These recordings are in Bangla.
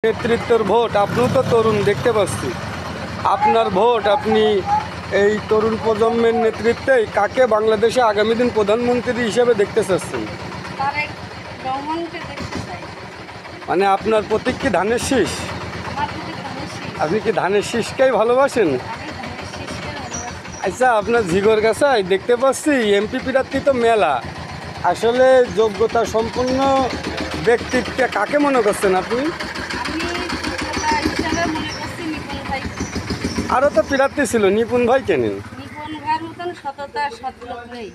নেতৃত্বের ভোট, আপনিও তো তরুণ দেখতে পাচ্ছি। আপনার ভোট, আপনি এই তরুণ প্রজন্মের নেতৃত্বেই কাকে বাংলাদেশে আগামী দিন প্রধানমন্ত্রী হিসেবে দেখতে চাচ্ছেন? তারেক রহমানকে দেখতে চাই। মানে আপনার প্রতীক কি ধানের শীষ? আমার প্রতি ধানের শীষ। আপনি কি ধানের শীষকেই ভালোবাসেন? আমি ধানের শীষকে ভালোবাসি। আচ্ছা, আপনার ঝিগরগাছায় দেখতে পাচ্ছি এমপি প্রার্থী তো মেলা। আসলে যোগ্যতা সম্পন্ন ব্যক্তিত্বে কাকে মনে করছেন আপনি? আমি যোগ্যতা হিসাবে মনে করছি নিপুণ ভাই। আরও তো প্রার্থী ছিল, নিপুণ ভাই কেনেন? নিপুণ ভাইয়ের মতন সততা সৎলোক নেই।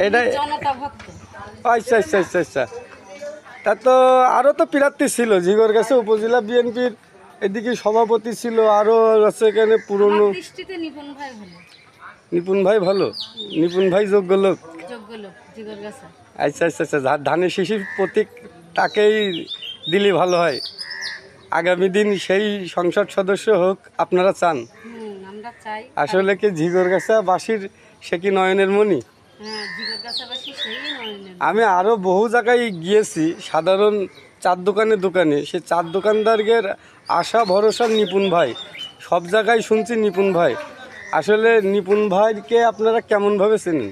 এটা জনতা ভক্ত। আচ্ছা আচ্ছা আচ্ছা আচ্ছা, তা তো আরও তো প্রার্থী ছিল ঝিগরগাছা উপজেলা বিএনপির, এদিকে সভাপতি ছিল, আরও আছে এখানে পুরনো। আমার দৃষ্টিতে নিপুণ ভাই ভালো। নিপুণ ভাই ভালো? নিপুণ ভাই যোগ্য লোক? যোগ্য লোক জিগরগাছা। আচ্ছা আচ্ছা আচ্ছা, ধানের শিশির প্রতীক তাকেই দিলে ভালো হয়। আগামী দিন সেই সংসদ সদস্য হোক আপনারা চান? আমরা চাই। আসলে কি ঝিগরগাছা বাসীর সে কি নয়নের মণি? হ্যাঁ, জিগরগাছাবাসী সেই নয়নের। আমি আরও বহু জায়গায় গিয়েছি, সাধারণ চার দোকানে সে চার দোকানদারদের আশা ভরসা নিপুণ ভাই, সব জায়গায় শুনছি নিপুণ ভাই। আসলে নিপুণ ভাইকে আপনারা কেমনভাবে চেনেন?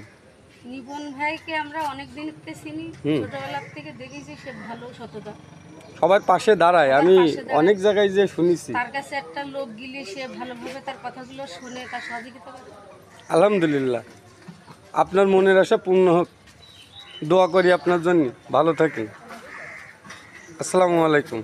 নিপুণ ভাইকে আমরা অনেক দিন থেকে চিনি, ছোটবেলা থেকে দেখেছি সে ভালো সততা। সবার পাশে দাঁড়ায়, আমি অনেক জায়গায় যে শুনেছি। তার কাছে একটা লোক গেলে সে ভালোভাবে তার কথাগুলো শুনে তার সহযোগিতা করে। আলহামদুলিল্লাহ, আপনার মনের আশা পূর্ণ হোক, দোয়া করি আপনার জন্য। ভালো থাকেন। আসসালামু আলাইকুম।